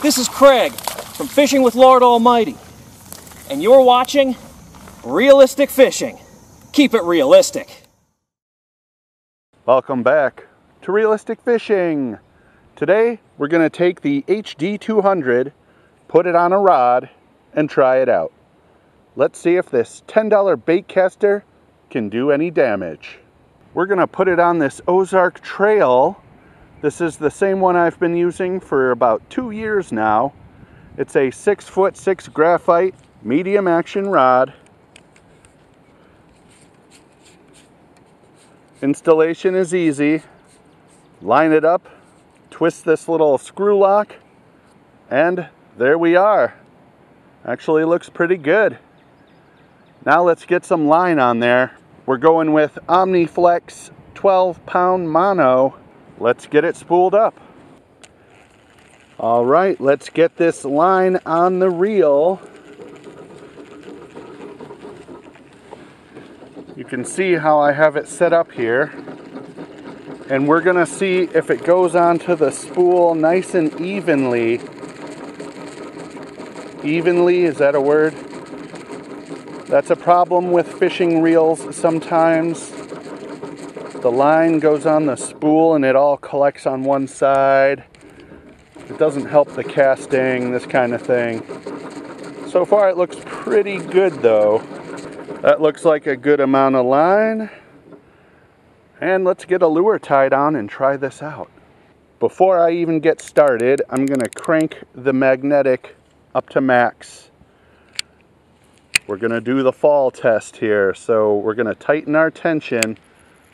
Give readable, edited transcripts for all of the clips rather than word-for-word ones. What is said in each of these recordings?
This is Craig from Fishing with Lord Almighty, and you're watching Realistic Fishing. Keep it realistic. Welcome back to Realistic Fishing. Today we're going to take the HD 200, put it on a rod, and try it out. Let's see if this $10 Baitcaster can do any damage. We're going to put it on this Ozark Trail. This is the same one I've been using for about 2 years now. It's a 6'6" graphite medium action rod. Installation is easy. Line it up, twist this little screw lock, and there we are. Actually looks pretty good. Now let's get some line on there. We're going with Omniflex 12-pound mono. Let's get it spooled up. All right, let's get this line on the reel. You can see how I have it set up here. And we're gonna see if it goes onto the spool nice and evenly. Evenly, is that a word? That's a problem with fishing reels sometimes. The line goes on the spool and it all collects on one side. It doesn't help the casting, this kind of thing. So far it looks pretty good though. That looks like a good amount of line. And let's get a lure tied on and try this out. Before I even get started, I'm gonna crank the magnetic up to max. We're gonna do the fall test here. So we're gonna tighten our tension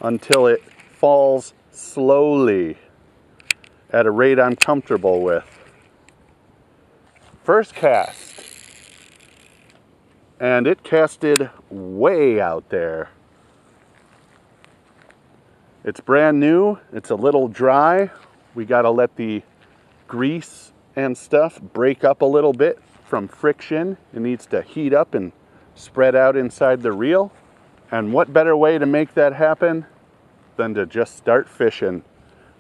until it falls slowly at a rate I'm comfortable with. First cast. And it casted way out there. It's brand new. It's a little dry. We gotta let the grease and stuff break up a little bit from friction. It needs to heat up and spread out inside the reel. And what better way to make that happen than to just start fishing?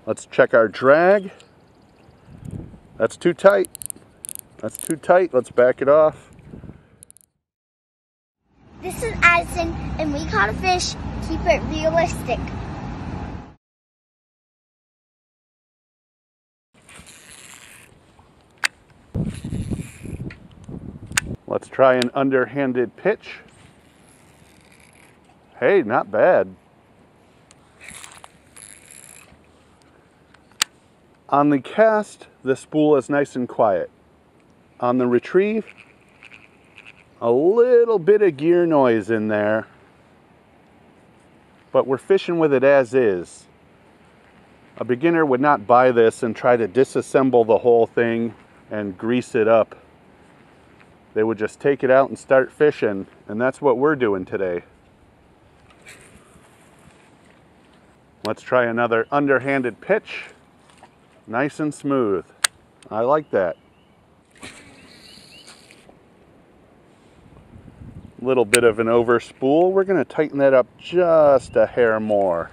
Let's check our drag. That's too tight. That's too tight. Let's back it off. This is Addison, and we caught a fish. Keep it realistic. Let's try an underhanded pitch. Hey, not bad. On the cast, the spool is nice and quiet. On the retrieve, a little bit of gear noise in there, but we're fishing with it as is. A beginner would not buy this and try to disassemble the whole thing and grease it up. They would just take it out and start fishing, and that's what we're doing today. Let's try another underhanded pitch. Nice and smooth. I like that. Little bit of an over spool. We're going to tighten that up just a hair more.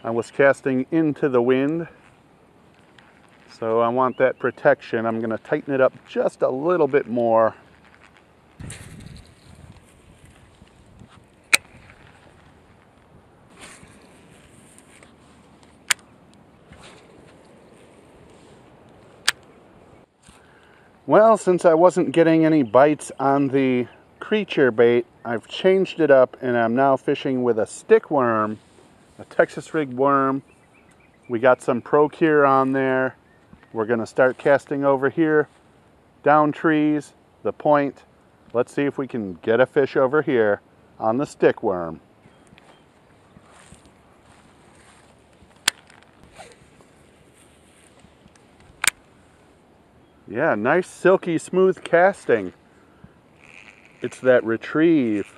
I was casting into the wind, so I want that protection. I'm going to tighten it up just a little bit more. Well, since I wasn't getting any bites on the creature bait, I've changed it up and I'm now fishing with a stick worm, a Texas rig worm. We got some Procure on there. We're going to start casting over here, down trees, the point. Let's see if we can get a fish over here on the stick worm. Yeah, nice silky smooth casting. It's that retrieve.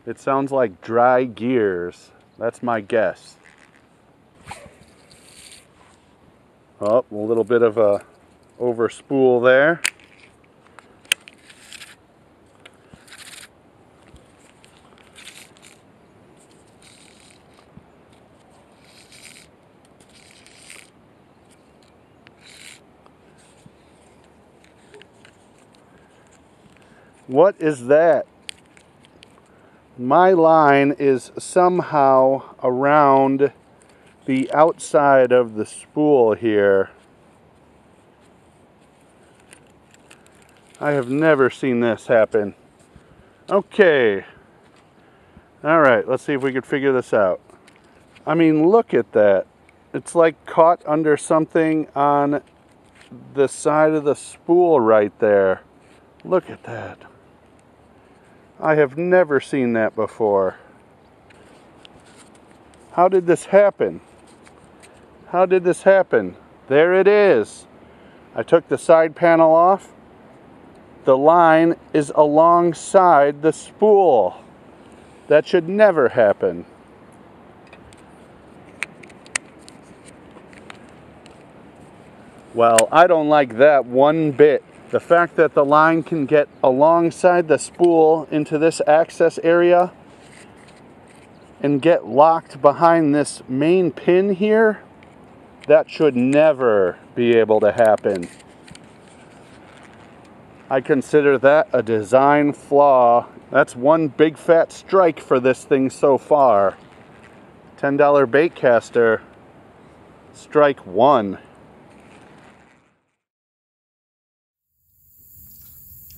It sounds like dry gears. That's my guess. Oh, a little bit of a over spool there. What is that? My line is somehow around the outside of the spool here. I have never seen this happen. Okay. Alright, let's see if we can figure this out. I mean, look at that. It's like caught under something on the side of the spool right there. Look at that. I have never seen that before. How did this happen? How did this happen? There it is. I took the side panel off. The line is alongside the spool. That should never happen. Well, I don't like that one bit. The fact that the line can get alongside the spool into this access area and get locked behind this main pin here, that should never be able to happen. I consider that a design flaw. That's one big fat strike for this thing so far. $10 Baitcaster, strike one.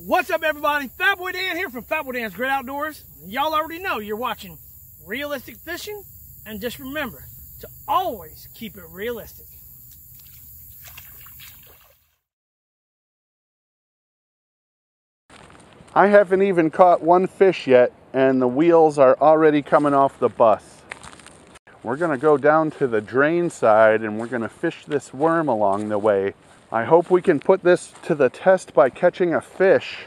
What's up, everybody? Fatboy Dan here from Fatboy Dan's Great Outdoors. Y'all already know you're watching realistic fishing, and just remember to always keep it realistic. I haven't even caught one fish yet, and the wheels are already coming off the bus. We're gonna go down to the drain side and we're gonna fish this worm along the way. I hope we can put this to the test by catching a fish.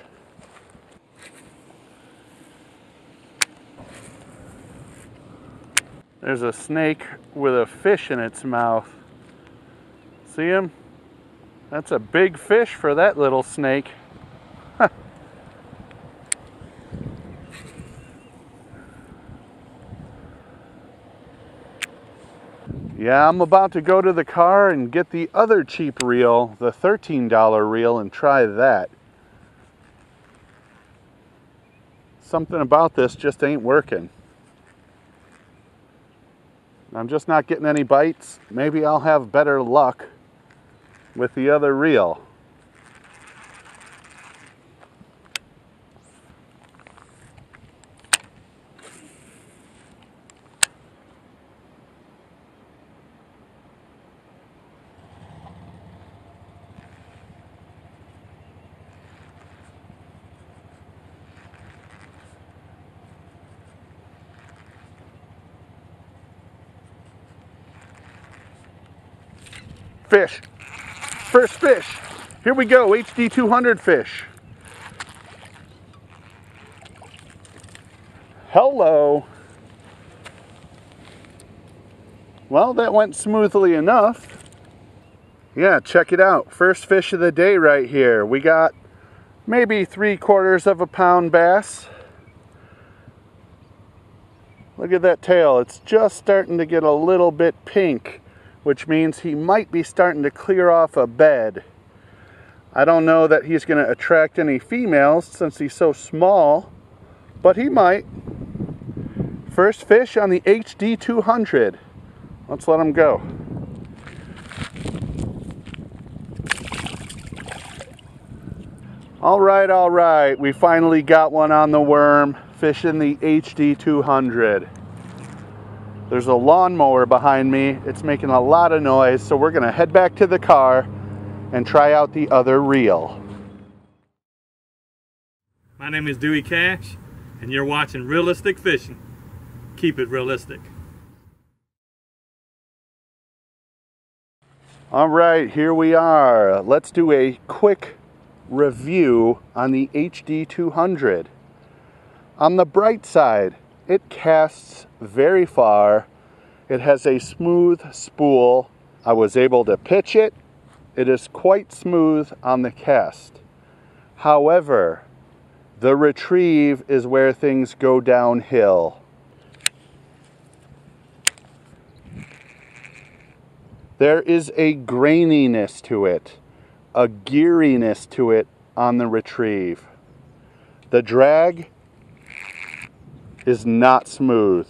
There's a snake with a fish in its mouth. See him? That's a big fish for that little snake. Huh. Yeah, I'm about to go to the car and get the other cheap reel, the $13 reel, and try that. Something about this just ain't working. I'm just not getting any bites. Maybe I'll have better luck with the other reel. Fish. First fish. Here we go, HD 200 fish. Hello. Well, that went smoothly enough. Yeah, check it out. First fish of the day right here. We got maybe 3/4 of a pound bass. Look at that tail. It's just starting to get a little bit pink, which means he might be starting to clear off a bed. I don't know that he's going to attract any females since he's so small, but he might. First fish on the HD 200. Let's let him go. All right. We finally got one on the worm, fishing the HD 200. There's a lawnmower behind me. It's making a lot of noise, so we're gonna head back to the car and try out the other reel. My name is Dewey Cash, and you're watching Realistic Fishing. Keep it realistic. All right, here we are. Let's do a quick review on the HD 200. On the bright side, it casts very far. It has a smooth spool. I was able to pitch it. It is quite smooth on the cast. However, the retrieve is where things go downhill. There is a graininess to it, a geariness to it on the retrieve. The drag is not smooth.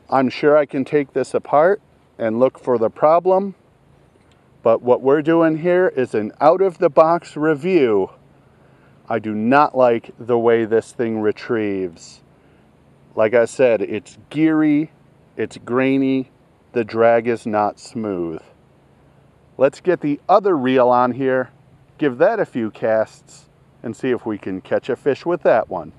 I'm sure I can take this apart and look for the problem, but what we're doing here is an out-of-the-box review. I do not like the way this thing retrieves. Like I said, it's geary, it's grainy, the drag is not smooth. Let's get the other reel on here, give that a few casts, and see if we can catch a fish with that one.